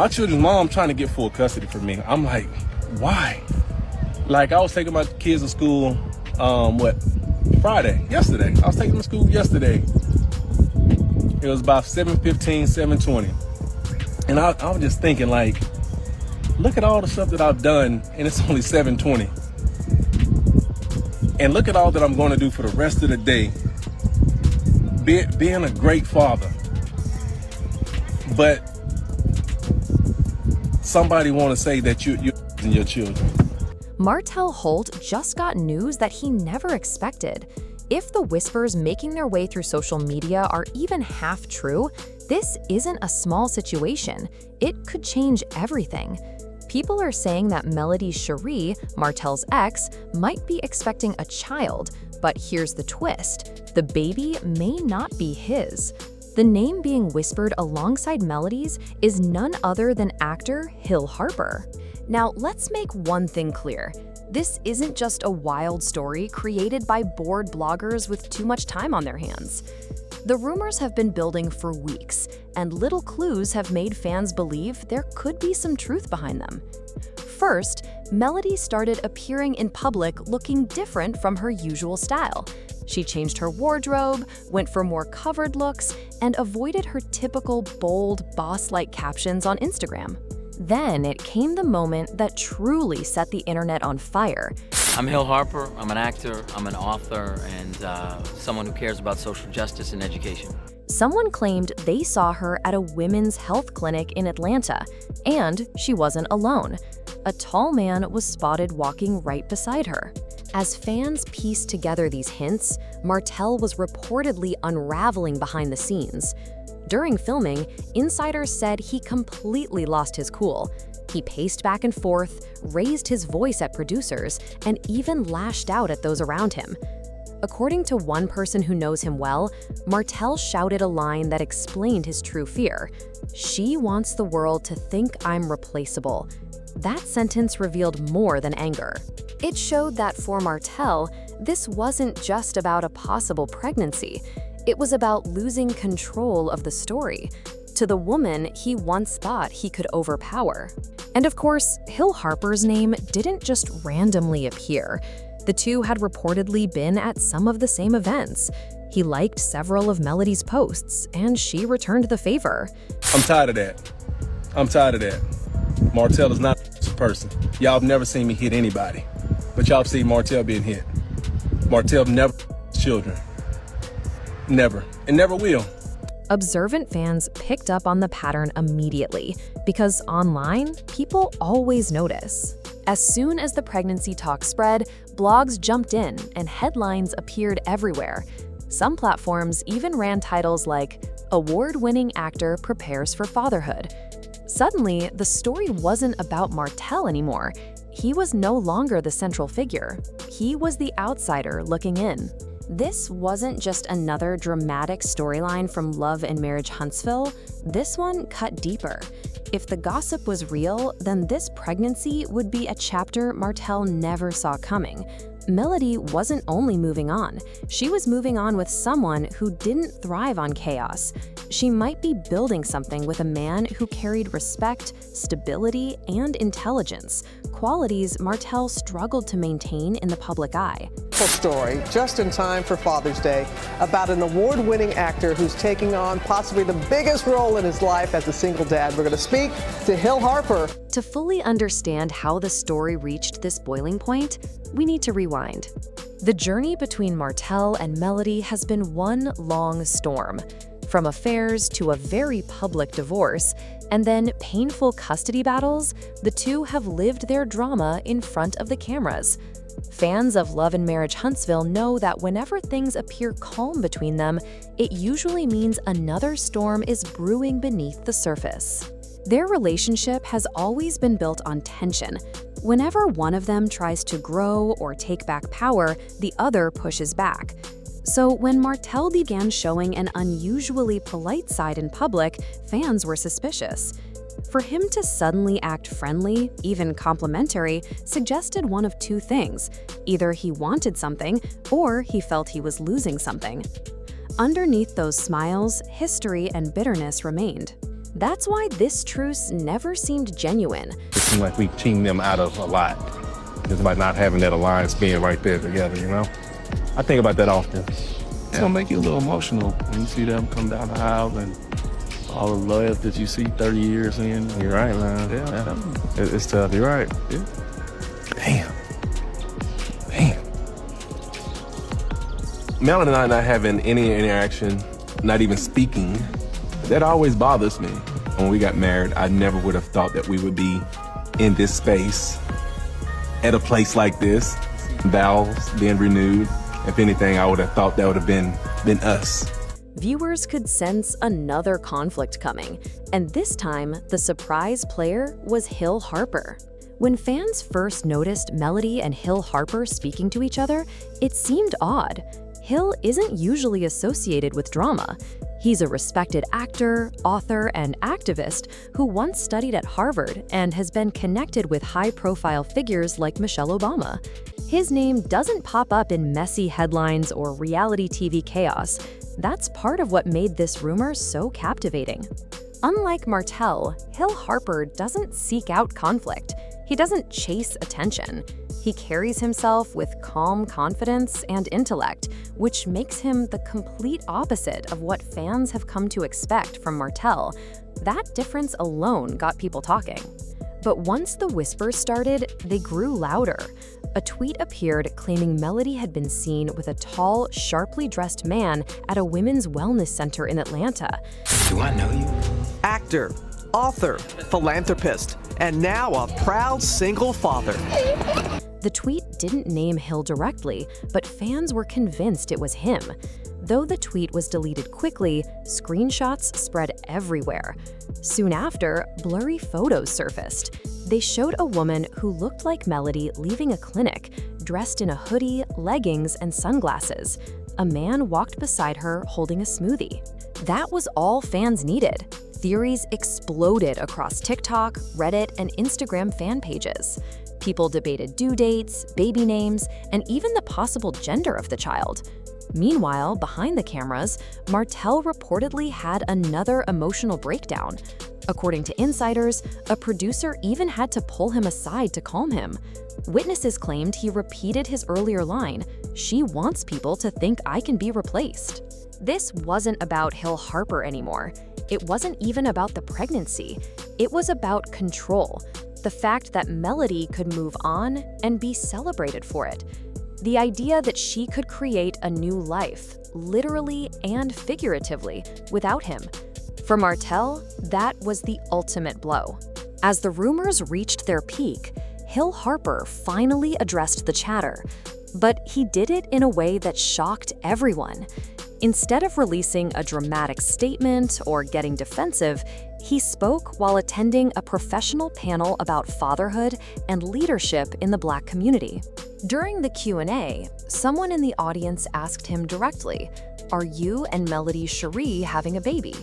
My children's mom trying to get full custody for me. I'm like, why? Like, I was taking my kids to school, yesterday. I was taking them to school yesterday. It was about 7:15, 7:20. And I was just thinking, like, look at all the stuff that I've done, and it's only 7:20. And look at all that I'm going to do for the rest of the day, being a great father. But somebody want to say that you're using your children. Martell Holt just got news that he never expected. If the whispers making their way through social media are even half true, this isn't a small situation. It could change everything. People are saying that Melody's Shari, Martell's ex, might be expecting a child, but here's the twist. The baby may not be his. The name being whispered alongside Melody's is none other than actor Hill Harper. Now, let's make one thing clear. This isn't just a wild story created by bored bloggers with too much time on their hands. The rumors have been building for weeks, and little clues have made fans believe there could be some truth behind them. First, Melody started appearing in public looking different from her usual style. She changed her wardrobe, went for more covered looks, and avoided her typical bold, boss-like captions on Instagram. Then it came the moment that truly set the internet on fire. I'm Hill Harper. I'm an actor, I'm an author, and someone who cares about social justice and education. Someone claimed they saw her at a women's health clinic in Atlanta, and she wasn't alone. A tall man was spotted walking right beside her. As fans pieced together these hints, Martell was reportedly unraveling behind the scenes. During filming, insiders said he completely lost his cool. He paced back and forth, raised his voice at producers, and even lashed out at those around him. According to one person who knows him well, Martell shouted a line that explained his true fear. "She wants the world to think I'm replaceable." That sentence revealed more than anger. It showed that for Martell, this wasn't just about a possible pregnancy. It was about losing control of the story to the woman he once thought he could overpower. And of course, Hill Harper's name didn't just randomly appear. The two had reportedly been at some of the same events. He liked several of Melody's posts, and she returned the favor. I'm tired of that. I'm tired of that. Martell is not a person. Y'all have never seen me hit anybody, but y'all have seen Martell being hit. Martell never children. Never, and never will. Observant fans picked up on the pattern immediately because online, people always notice. As soon as the pregnancy talk spread, blogs jumped in and headlines appeared everywhere. Some platforms even ran titles like, "Award-winning actor prepares for fatherhood." Suddenly, the story wasn't about Martell anymore. He was no longer the central figure. He was the outsider looking in. This wasn't just another dramatic storyline from Love and Marriage Huntsville. This one cut deeper. If the gossip was real, then this pregnancy would be a chapter Martell never saw coming. Melody wasn't only moving on. She was moving on with someone who didn't thrive on chaos. She might be building something with a man who carried respect, stability, and intelligence, qualities Martell struggled to maintain in the public eye. Story just in time for Father's Day about an award-winning actor who's taking on possibly the biggest role in his life as a single dad. We're going to speak to Hill Harper. To fully understand how the story reached this boiling point, we need to rewind. The journey between Martell and Melody has been one long storm. From affairs to a very public divorce, and then painful custody battles, the two have lived their drama in front of the cameras. Fans of Love and Marriage Huntsville know that whenever things appear calm between them, it usually means another storm is brewing beneath the surface. Their relationship has always been built on tension. Whenever one of them tries to grow or take back power, the other pushes back. So when Martell began showing an unusually polite side in public, fans were suspicious. For him to suddenly act friendly, even complimentary, suggested one of two things. Either he wanted something, or he felt he was losing something. Underneath those smiles, history and bitterness remained. That's why this truce never seemed genuine. It seemed like we teamed them out of a lot. Just by not having that alliance being right there together, you know? I think about that often. It's gonna make you a little emotional when you see them come down the aisle and all the love that you see 30 years in. You're right, man. Yeah. It's tough. You're right. Yeah. Damn. Melanie and I not having any interaction, not even speaking, that always bothers me. When we got married, I never would have thought that we would be in this space, at a place like this, vows being renewed. If anything, I would have thought that would have been us. Viewers could sense another conflict coming, and this time, the surprise player was Hill Harper. When fans first noticed Melody and Hill Harper speaking to each other, it seemed odd. Hill isn't usually associated with drama. He's a respected actor, author, and activist who once studied at Harvard and has been connected with high-profile figures like Michelle Obama. His name doesn't pop up in messy headlines or reality TV chaos. That's part of what made this rumor so captivating. Unlike Martell, Hill Harper doesn't seek out conflict. He doesn't chase attention. He carries himself with calm confidence and intellect, which makes him the complete opposite of what fans have come to expect from Martell. That difference alone got people talking. But once the whispers started, they grew louder. A tweet appeared claiming Melody had been seen with a tall, sharply dressed man at a women's wellness center in Atlanta. Do I know you? Actor, author, philanthropist, and now a proud single father. The tweet didn't name Hill directly, but fans were convinced it was him. Though the tweet was deleted quickly, screenshots spread everywhere. Soon after, blurry photos surfaced. They showed a woman who looked like Melody leaving a clinic, dressed in a hoodie, leggings, and sunglasses. A man walked beside her holding a smoothie. That was all fans needed. Theories exploded across TikTok, Reddit, and Instagram fan pages. People debated due dates, baby names, and even the possible gender of the child. Meanwhile, behind the cameras, Martell reportedly had another emotional breakdown. According to insiders, a producer even had to pull him aside to calm him. Witnesses claimed he repeated his earlier line, "She wants people to think I can be replaced." This wasn't about Hill Harper anymore. It wasn't even about the pregnancy. It was about control. The fact that Melody could move on and be celebrated for it. The idea that she could create a new life, literally and figuratively, without him. For Martell, that was the ultimate blow. As the rumors reached their peak, Hill Harper finally addressed the chatter. But he did it in a way that shocked everyone. Instead of releasing a dramatic statement or getting defensive, he spoke while attending a professional panel about fatherhood and leadership in the Black community. During the Q&A, someone in the audience asked him directly, "Are you and Melody Shari having a baby?"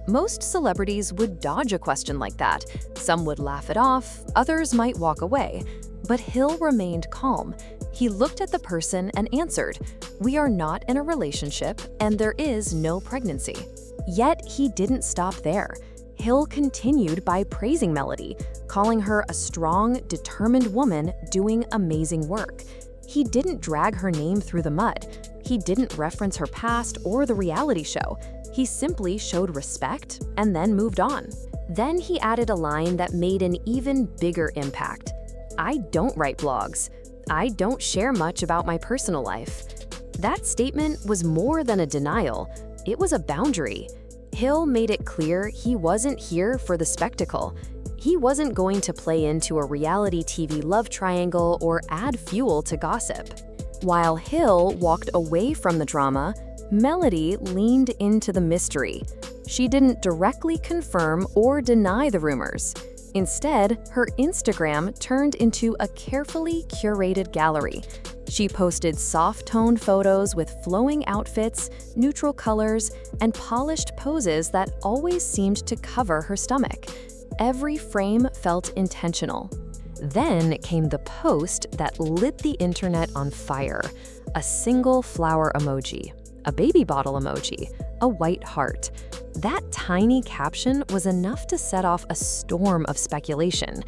Most celebrities would dodge a question like that. Some would laugh it off, others might walk away. But Hill remained calm. He looked at the person and answered, "We are not in a relationship and there is no pregnancy." Yet he didn't stop there. Hill continued by praising Melody, calling her a strong, determined woman doing amazing work. He didn't drag her name through the mud. He didn't reference her past or the reality show. He simply showed respect and then moved on. Then he added a line that made an even bigger impact. "I don't write blogs. I don't share much about my personal life." That statement was more than a denial. It was a boundary. Hill made it clear he wasn't here for the spectacle. He wasn't going to play into a reality TV love triangle or add fuel to gossip. While Hill walked away from the drama, Melody leaned into the mystery. She didn't directly confirm or deny the rumors. Instead, her Instagram turned into a carefully curated gallery. She posted soft-toned photos with flowing outfits, neutral colors, and polished poses that always seemed to cover her stomach. Every frame felt intentional. Then came the post that lit the internet on fire, a single flower emoji. a baby bottle emoji, a white heart. That tiny caption was enough to set off a storm of speculation.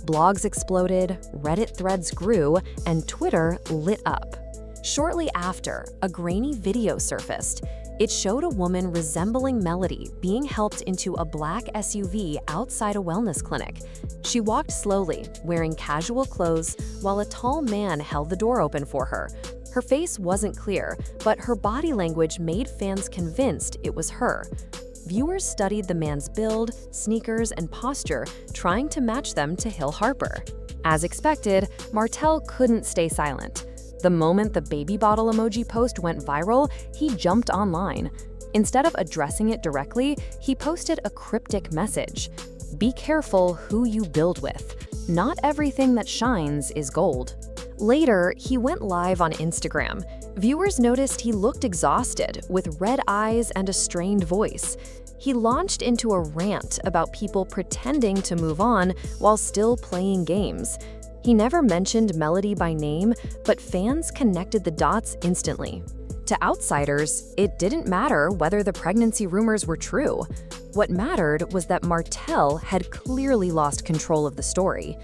Blogs exploded, Reddit threads grew, and Twitter lit up. Shortly after, a grainy video surfaced. It showed a woman resembling Melody being helped into a black SUV outside a wellness clinic. She walked slowly, wearing casual clothes, while a tall man held the door open for her. Her face wasn't clear, but her body language made fans convinced it was her. Viewers studied the man's build, sneakers, and posture, trying to match them to Hill Harper. As expected, Martell couldn't stay silent. The moment the baby bottle emoji post went viral, he jumped online. Instead of addressing it directly, he posted a cryptic message. Be careful who you build with. Not everything that shines is gold. Later, he went live on Instagram. Viewers noticed he looked exhausted, with red eyes and a strained voice. He launched into a rant about people pretending to move on while still playing games. He never mentioned Melody by name, but fans connected the dots instantly. To outsiders, it didn't matter whether the pregnancy rumors were true. What mattered was that Martell had clearly lost control of the story.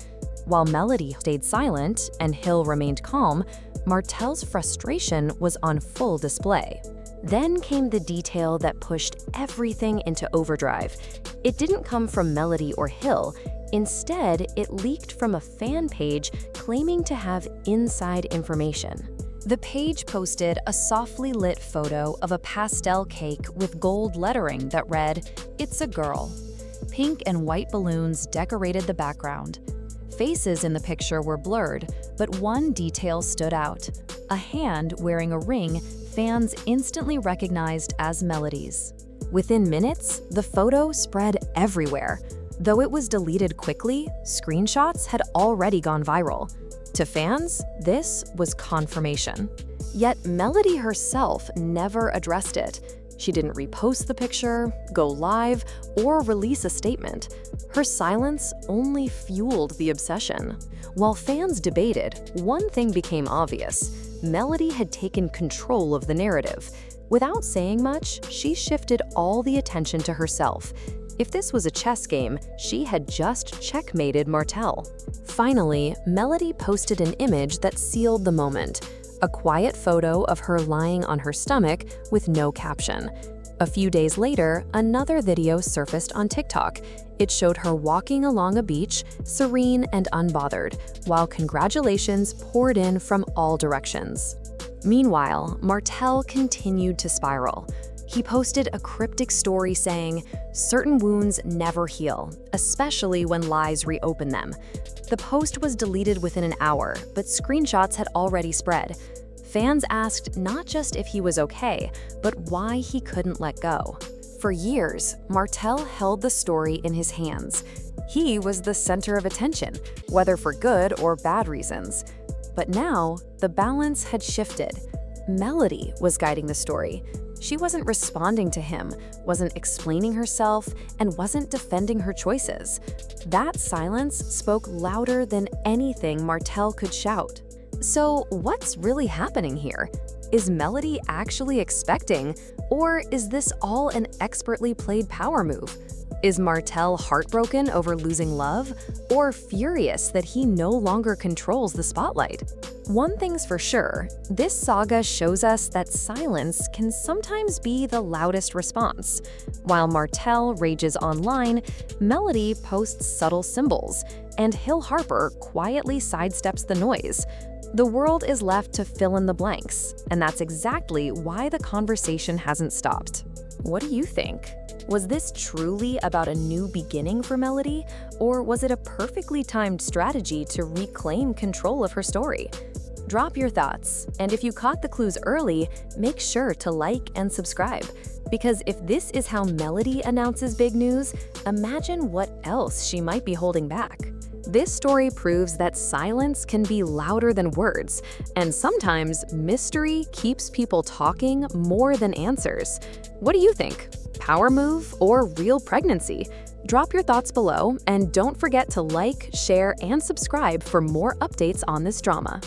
While Melody stayed silent and Hill remained calm, Martell's frustration was on full display. Then came the detail that pushed everything into overdrive. It didn't come from Melody or Hill. Instead, it leaked from a fan page claiming to have inside information. The page posted a softly lit photo of a pastel cake with gold lettering that read, "It's a girl." Pink and white balloons decorated the background. Faces in the picture were blurred, but one detail stood out: a hand wearing a ring fans instantly recognized as Melody's. Within minutes, the photo spread everywhere. Though it was deleted quickly, screenshots had already gone viral. To fans, this was confirmation. Yet Melody herself never addressed it. She didn't repost the picture, go live, or release a statement. Her silence only fueled the obsession. While fans debated, one thing became obvious: Melody had taken control of the narrative. Without saying much, she shifted all the attention to herself. If this was a chess game, she had just checkmated Martell. Finally, Melody posted an image that sealed the moment: a quiet photo of her lying on her stomach with no caption. A few days later, another video surfaced on TikTok. It showed her walking along a beach, serene and unbothered, while congratulations poured in from all directions. Meanwhile, Martell continued to spiral. He posted a cryptic story saying, "Certain wounds never heal, especially when lies reopen them." The post was deleted within an hour, but screenshots had already spread. Fans asked not just if he was okay, but why he couldn't let go. For years, Martell held the story in his hands. He was the center of attention, whether for good or bad reasons. But now, the balance had shifted. Melody was guiding the story. She wasn't responding to him, wasn't explaining herself, and wasn't defending her choices. That silence spoke louder than anything Martell could shout. So what's really happening here? Is Melody actually expecting, or is this all an expertly played power move? Is Martell heartbroken over losing love, or furious that he no longer controls the spotlight? One thing's for sure, this saga shows us that silence can sometimes be the loudest response. While Martell rages online, Melody posts subtle symbols, and Hill Harper quietly sidesteps the noise. The world is left to fill in the blanks, and that's exactly why the conversation hasn't stopped. What do you think? Was this truly about a new beginning for Melody, or was it a perfectly timed strategy to reclaim control of her story? Drop your thoughts, and if you caught the clues early, make sure to like and subscribe. Because if this is how Melody announces big news, imagine what else she might be holding back. This story proves that silence can be louder than words, and sometimes mystery keeps people talking more than answers. What do you think? Power move or real pregnancy? Drop your thoughts below, and don't forget to like, share, and subscribe for more updates on this drama.